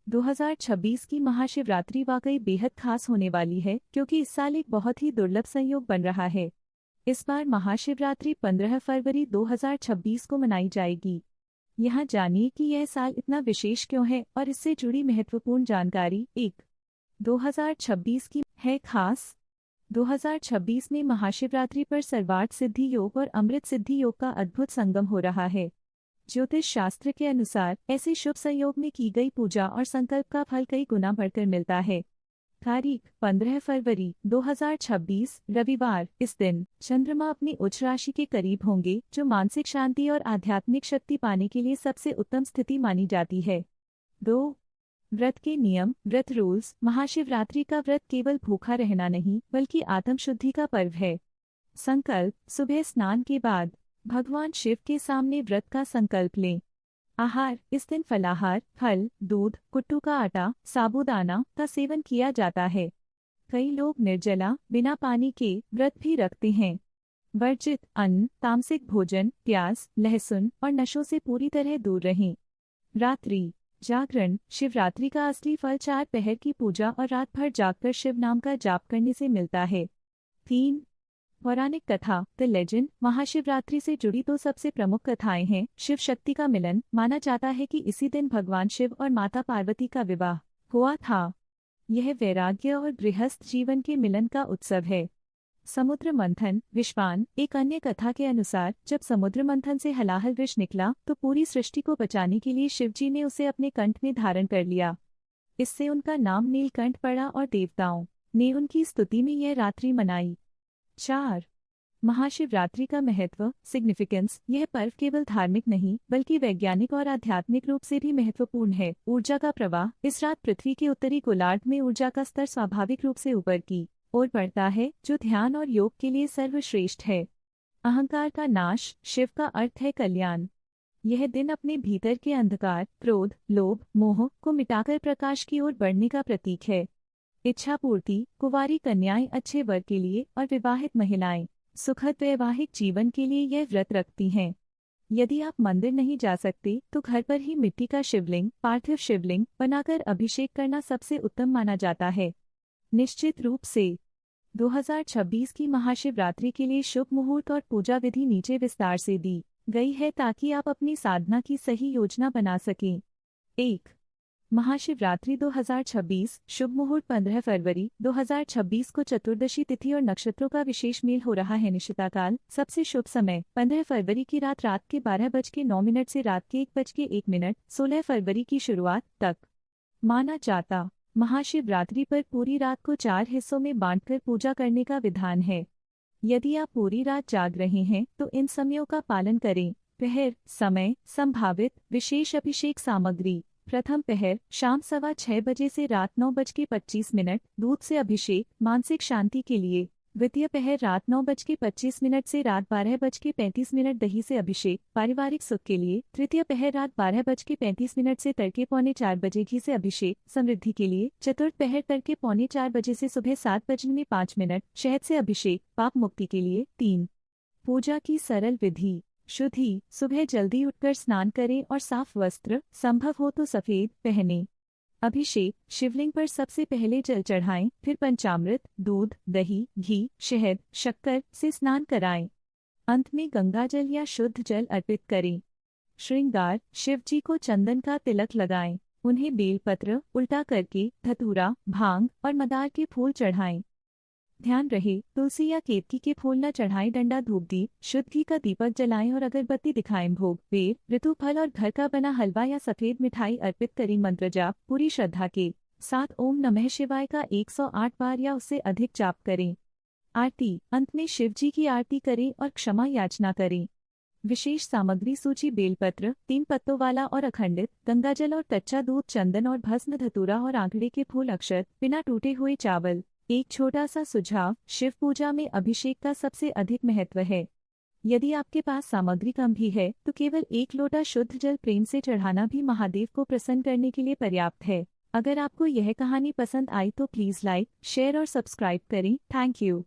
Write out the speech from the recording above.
2026 की महाशिवरात्रि वाकई बेहद खास होने वाली है क्योंकि इस साल एक बहुत ही दुर्लभ संयोग बन रहा है। इस बार महाशिवरात्रि 15 फरवरी 2026 को मनाई जाएगी। यहाँ जानिए कि यह साल इतना विशेष क्यों है और इससे जुड़ी महत्वपूर्ण जानकारी। 2026 की है खास। 2026 में महाशिवरात्रि पर सर्वार्थ सिद्धि योग और अमृत सिद्धि योग का अद्भुत संगम हो रहा है। ज्योतिष शास्त्र के अनुसार ऐसे शुभ संयोग में की गई पूजा और संकल्प का फल कई गुना बढ़कर मिलता है। तारीख 15 फरवरी 2026 रविवार। इस दिन चंद्रमा अपनी उच्च राशि के करीब होंगे, जो मानसिक शांति और आध्यात्मिक शक्ति पाने के लिए सबसे उत्तम स्थिति मानी जाती है। 2 व्रत के नियम, व्रत रूल्स। महाशिवरात्रि का व्रत केवल भूखा रहना नहीं बल्कि आत्मशुद्धि का पर्व है। संकल्प, सुबह स्नान के बाद भगवान शिव के सामने व्रत का संकल्प लें। आहार, इस दिन फलाहार, फल, दूध, कुट्टू का आटा, साबूदाना का सेवन किया जाता है। कई लोग निर्जला बिना पानी के व्रत भी रखते हैं। वर्जित अन्न, तामसिक भोजन, प्याज, लहसुन और नशों से पूरी तरह दूर रहें। रात्रि जागरण, शिवरात्रि का असली फल 4 पहर की पूजा और रात भर जागकर शिव नाम का जाप करने से मिलता है। 3 पौराणिक कथा, द लेजेंड। महाशिवरात्रि से जुड़ी 2 सबसे प्रमुख कथाएं हैं। शिव शक्ति का मिलन, माना जाता है कि इसी दिन भगवान शिव और माता पार्वती का विवाह हुआ था। यह वैराग्य और गृहस्थ जीवन के मिलन का उत्सव है। समुद्र मंथन, विश्वान। एक अन्य कथा के अनुसार जब समुद्र मंथन से हलाहल विष निकला तो पूरी सृष्टि को बचाने के लिए शिवजी ने उसे अपने कंठ में धारण कर लिया। इससे उनका नाम नीलकंठ पड़ा और देवताओं ने उनकी स्तुति में यह रात्रि मनाई। 4 महाशिवरात्रि का महत्व, सिग्निफिकेंस। यह पर्व केवल धार्मिक नहीं बल्कि वैज्ञानिक और आध्यात्मिक रूप से भी महत्वपूर्ण है। ऊर्जा का प्रवाह, इस रात पृथ्वी के उत्तरी गोलार्ध में ऊर्जा का स्तर स्वाभाविक रूप से ऊपर की ओर बढ़ता है, जो ध्यान और योग के लिए सर्वश्रेष्ठ है। अहंकार का नाश, शिव का अर्थ है कल्याण। यह दिन अपने भीतर के अंधकार, क्रोध, लोभ, मोह को मिटाकर प्रकाश की ओर बढ़ने का प्रतीक है। इच्छा पूर्ति, कुंवारी कन्याएं अच्छे वर के लिए और विवाहित महिलाएं सुखद वैवाहिक जीवन के लिए यह व्रत रखती हैं। यदि आप मंदिर नहीं जा सकते तो घर पर ही मिट्टी का शिवलिंग, पार्थिव शिवलिंग बनाकर अभिषेक करना सबसे उत्तम माना जाता है। निश्चित रूप से 2026 की महाशिवरात्रि के लिए शुभ मुहूर्त और पूजा विधि नीचे विस्तार से दी गई है ताकि आप अपनी साधना की सही योजना बना सकें। 1 महाशिवरात्रि 2026 शुभ मुहूर्त 15 फरवरी 2026 को चतुर्दशी तिथि और नक्षत्रों का विशेष मेल हो रहा है। निश्चिताकाल, सबसे शुभ समय 15 फरवरी की रात 12:09 से रात के 1:01 16 फरवरी की शुरुआत तक माना जाता। महाशिवरात्रि पर पूरी रात को 4 हिस्सों में बांटकर पूजा करने का विधान है। यदि आप पूरी रात जाग रहे हैं तो इन समयों का पालन करें। पहर, समय, संभावित विशेष अभिषेक सामग्री। प्रथम पहर शाम 6:15 बजे से रात 9:25 दूध से अभिषेक, मानसिक शांति के लिए। द्वितीय पहर रात 9:25 से रात 12:35 दही से अभिषेक, पारिवारिक सुख के लिए। तृतीय पहर रात 12:35 से तड़के 3:45 बजे घी से अभिषेक, समृद्धि के लिए। चतुर्थ पहर तड़के 3:45 बजे से सुबह 7:05 शहद से अभिषेक, पाप मुक्ति के लिए। 3 पूजा की सरल विधि। शुद्धि, सुबह जल्दी उठकर स्नान करें और साफ वस्त्र, संभव हो तो सफेद, पहने। अभिषेक, शिवलिंग पर सबसे पहले जल चढ़ाएं, फिर पंचामृत, दूध, दही, घी, शहद, शक्कर से स्नान कराएं। अंत में गंगाजल या शुद्ध जल अर्पित करें। श्रृंगार, शिवजी को चंदन का तिलक लगाएं। उन्हें बेलपत्र उल्टा करके धतूरा, भांग और मदार के फूल चढ़ाएं। ध्यान रहे, तुलसी या केतकी के फूल न चढ़ाएं। डंडा, धूप दीप, शुद्ध घी का दीपक जलाएं और अगरबत्ती दिखाएं। भोग, बेर, ऋतु फल और घर का बना हलवा या सफेद मिठाई अर्पित करें। मंत्र जाप पूरी श्रद्धा के साथ ओम नमः शिवाय का 108 बार या उससे अधिक जाप करें। आरती, अंत में शिवजी की आरती करें और क्षमा याचना करें। विशेष सामग्री सूची: बेलपत्र 3 पत्तों वाला और अखंडित, गंगाजल और कच्चा दूध, चंदन और भस्म, धतूरा और आंकड़े के फूल, अक्षत, बिना टूटे हुए चावल। एक छोटा सा सुझाव, शिव पूजा में अभिषेक का सबसे अधिक महत्व है। यदि आपके पास सामग्री कम भी है तो केवल 1 लोटा शुद्ध जल प्रेम से चढ़ाना भी महादेव को प्रसन्न करने के लिए पर्याप्त है। अगर आपको यह कहानी पसंद आई तो प्लीज़ लाइक, शेयर और सब्सक्राइब करें। Thank you.